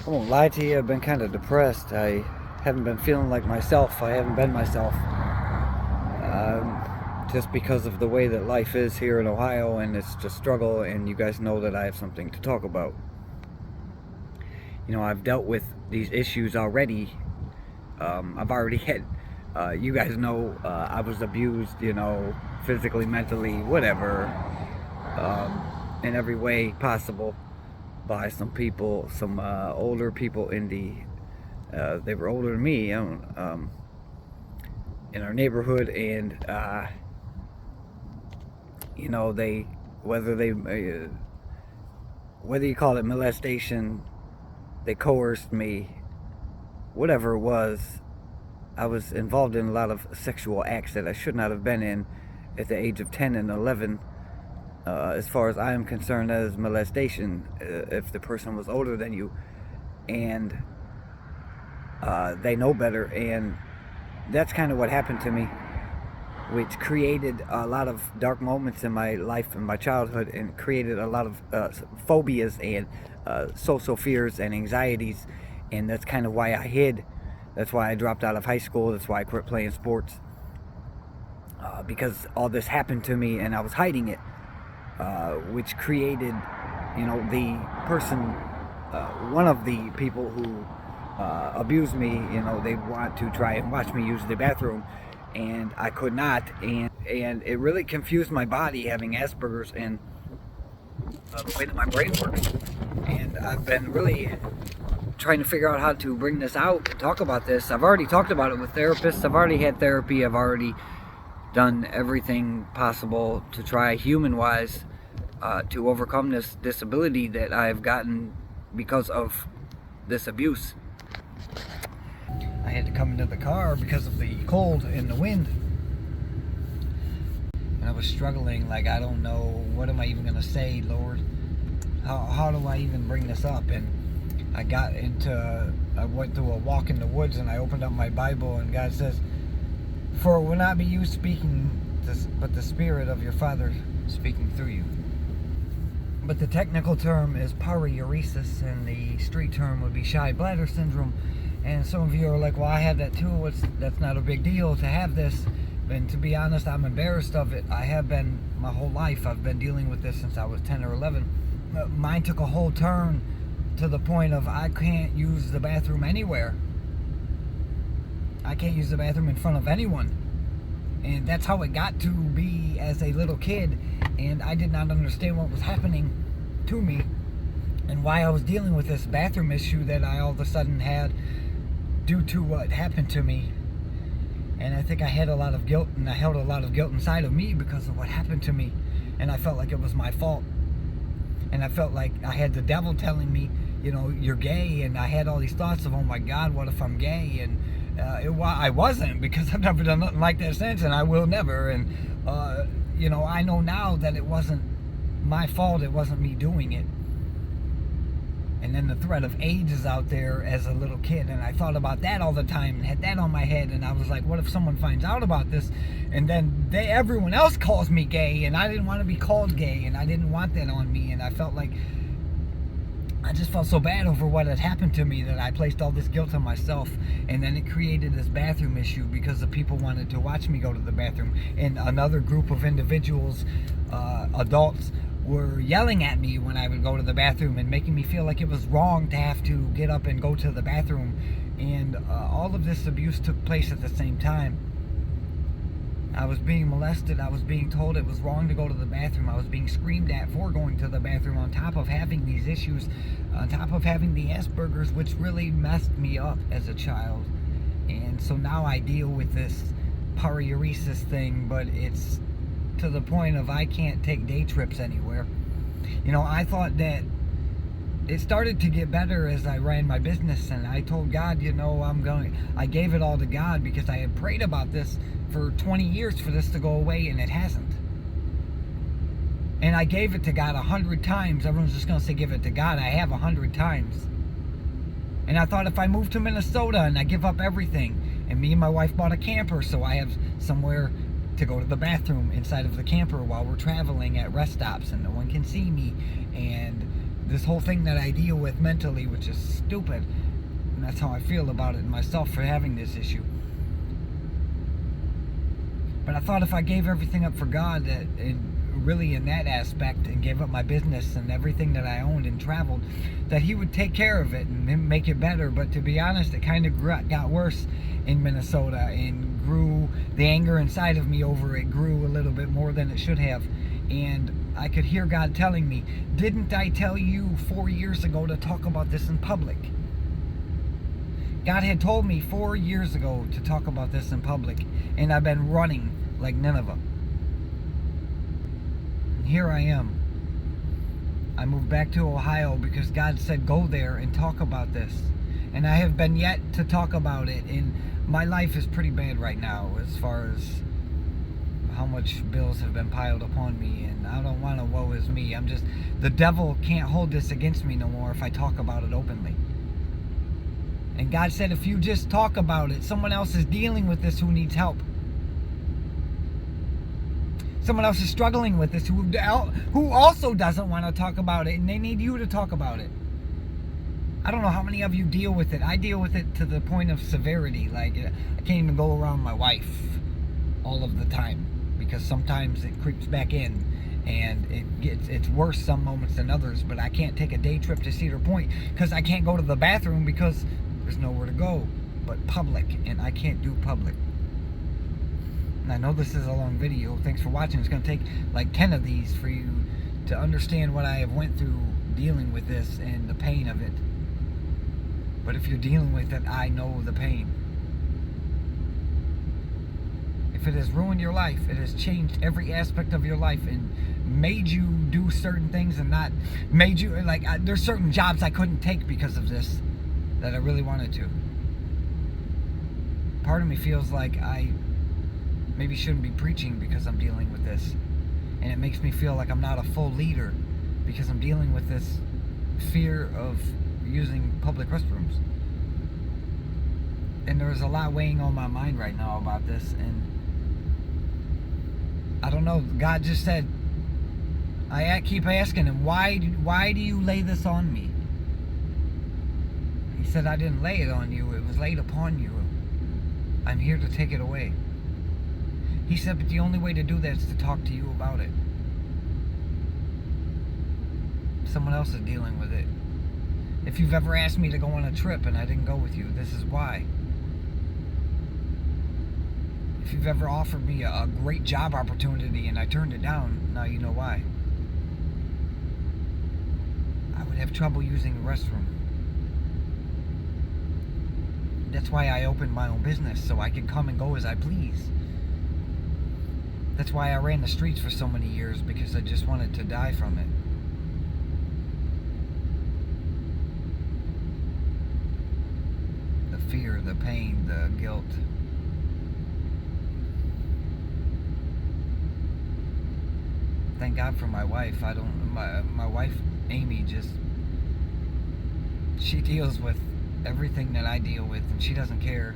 I won't lie to you, I've been kind of depressed. I haven't been feeling like myself. I haven't been myself. Just because of the way that life is here in Ohio, and it's just struggle, and you guys know that I have something to talk about. You know, I've dealt with these issues already. I've already had, you guys know, I was abused, physically, mentally, whatever, in every way possible by some people, some older people in they were older than me, in our neighborhood, and they whether they whether you call it molestation, they coerced me, whatever it was. I was involved in a lot of sexual acts that I should not have been in at the age of 10 and 11. As far as I am concerned, that is molestation. If the person was older than you, and they know better, and that's kind of what happened to me, which created a lot of dark moments in my life and my childhood, and created a lot of phobias and social fears and anxieties, and that's kind of why I hid. That's why I dropped out of high school. That's why I quit playing sports, because all this happened to me and I was hiding it, which created, the person, one of the people who abused me, they want to try and watch me use the bathroom, and I could not, and it really confused my body, having Asperger's, and the way that my brain works. And I've been really trying to figure out how to bring this out and talk about this. I've already talked about it with therapists. I've already had therapy. I've already done everything possible to try, human-wise, to overcome this disability that I've gotten because of this abuse. I had to come into the car because of the cold and the wind, and I was struggling, like, I don't know, what am I even going to say, Lord? How do I even bring this up? And I went through a walk in the woods, and I opened up my Bible, and God says, "For it will not be you speaking, but the Spirit of your Father speaking through you." But the technical term is Parurisis, and the street term would be shy bladder syndrome. And some of you are like, well, I have that too. That's not a big deal to have this. And to be honest, I'm embarrassed of it. I have been my whole life. I've been dealing with this since I was 10 or 11. Mine took a whole turn to the point of I can't use the bathroom anywhere. I can't use the bathroom in front of anyone. And that's how it got to be as a little kid. And I did not understand what was happening to me and why I was dealing with this bathroom issue that I all of a sudden had due to what happened to me. And I think I had a lot of guilt, and I held a lot of guilt inside of me because of what happened to me. And I felt like it was my fault. And I felt like I had the devil telling me, you're gay. And I had all these thoughts of, oh my God, what if I'm gay? And I wasn't, because I've never done nothing like that since, and I will never. And, I know now that it wasn't my fault. It wasn't me doing it. And then the threat of AIDS is out there as a little kid, and I thought about that all the time and had that on my head, and I was like, what if someone finds out about this, and then everyone else calls me gay, and I didn't want to be called gay, and I didn't want that on me, and I just felt so bad over what had happened to me that I placed all this guilt on myself. And then it created this bathroom issue because the people wanted to watch me go to the bathroom, and another group of individuals, adults, were yelling at me when I would go to the bathroom and making me feel like it was wrong to have to get up and go to the bathroom. And all of this abuse took place at the same time. I was being molested. I was being told it was wrong to go to the bathroom. I was being screamed at for going to the bathroom, on top of having these issues, on top of having the Asperger's, which really messed me up as a child. And so now I deal with this Parurisis thing, but it's to the point of I can't take day trips anywhere. I thought that it started to get better as I ran my business, and I told God, I gave it all to God, because I had prayed about this for 20 years for this to go away, and it hasn't. And I gave it to God 100 times. Everyone's just going to say give it to God. I have 100 times. And I thought if I moved to Minnesota and I give up everything, and me and my wife bought a camper, so I have somewhere to go to the bathroom inside of the camper while we're traveling at rest stops, and no one can see me, and this whole thing that I deal with mentally, which is stupid, and that's how I feel about it myself for having this issue. But I thought if I gave everything up for God, really in that aspect, and gave up my business and everything that I owned and traveled, that He would take care of it and make it better. But to be honest, it kind of got worse in Minnesota, and grew, the anger inside of me over it grew a little bit more than it should have. And I could hear God telling me, didn't I tell you 4 years ago to talk about this in public? God had told me 4 years ago to talk about this in public, and I've been running like Nineveh. And here I am. I moved back to Ohio because God said go there and talk about this. And I have been yet to talk about it, and my life is pretty bad right now as far as how much bills have been piled upon me, and I don't want to woe is me. The devil can't hold this against me no more if I talk about it openly. And God said if you just talk about it, someone else is dealing with this who needs help. Someone else is struggling with this who also doesn't want to talk about it, and they need you to talk about it. I don't know how many of you deal with it. I deal with it to the point of severity. Like, I can't even go around my wife all of the time, because sometimes it creeps back in, and it's worse some moments than others. But I can't take a day trip to Cedar Point because I can't go to the bathroom because there's nowhere to go but public, and I can't do public. And I know this is a long video. Thanks for watching. It's going to take like 10 of these for you to understand what I have went through dealing with this and the pain of it. But if you're dealing with it, I know the pain. If it has ruined your life, it has changed every aspect of your life and made you do certain things, and not made you, like, there's certain jobs I couldn't take because of this that I really wanted to. Part of me feels like I maybe shouldn't be preaching because I'm dealing with this. And it makes me feel like I'm not a full leader because I'm dealing with this fear of using public restrooms. And there's a lot weighing on my mind right now about this, and I don't know. God just said, I keep asking Him, why do you lay this on me? He said, I didn't lay it on you, it was laid upon you. I'm here to take it away. He said, but the only way to do that is to talk to you about it. Someone else is dealing with it. If you've ever asked me to go on a trip and I didn't go with you, this is why. If you've ever offered me a great job opportunity and I turned it down, now you know why. I would have trouble using the restroom. That's why I opened my own business, so I can come and go as I please. That's why I ran the streets for so many years, because I just wanted to die from it. The fear, the pain, the guilt. Thank God for my wife. My wife, Amy, she deals with everything that I deal with, and she doesn't care.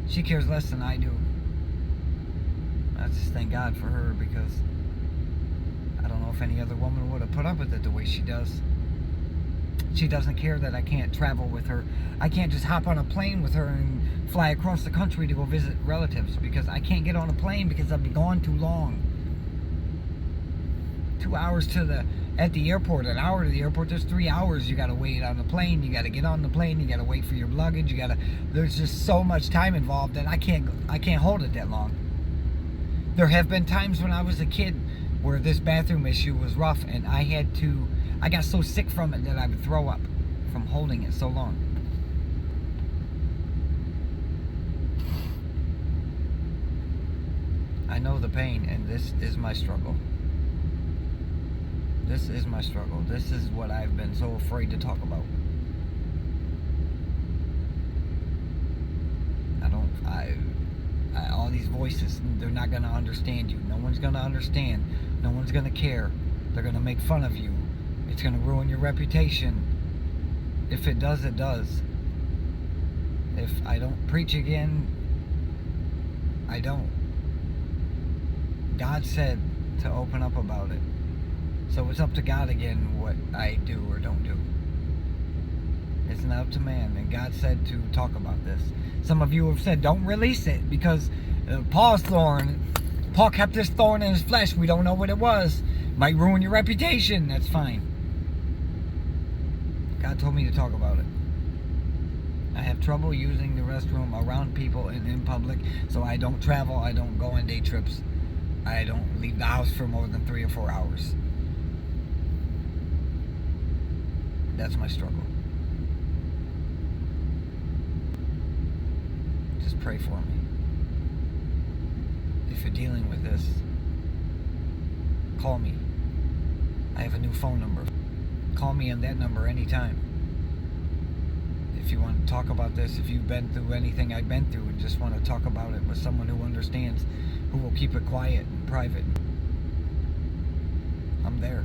She cares less than I do. I just thank God for her, because I don't know if any other woman would have put up with it the way she does. She doesn't care that I can't travel with her. I can't just hop on a plane with her and fly across the country to go visit relatives, because I can't get on a plane because I've been gone too long. 2 hours at the airport, an hour to the airport. There's 3 hours you gotta wait on the plane. You gotta get on the plane. You gotta wait for your luggage. There's just so much time involved that I can't hold it that long. There have been times when I was a kid where this bathroom issue was rough, and I got so sick from it that I would throw up from holding it so long. I know the pain, and this is my struggle. This is my struggle. This is what I've been so afraid to talk about. All these voices, they're not going to understand you. No one's going to understand. No one's going to care. They're going to make fun of you. It's going to ruin your reputation. If it does, it does. If I don't preach again, I don't. God said to open up about it. So it's up to God again what I do or don't do. It's not up to man. And God said to talk about this. Some of you have said, don't release it because Paul kept this thorn in his flesh. We don't know what it was. Might ruin your reputation. That's fine. God told me to talk about it. I have trouble using the restroom around people and in public, so I don't travel. I don't go on day trips. I don't leave the house for more than 3 or 4 hours. That's my struggle. Just pray for me. If you're dealing with this, call me. I have a new phone number. Call me on that number anytime. If you want to talk about this, if you've been through anything I've been through and just want to talk about it with someone who understands, who will keep it quiet and private, I'm there.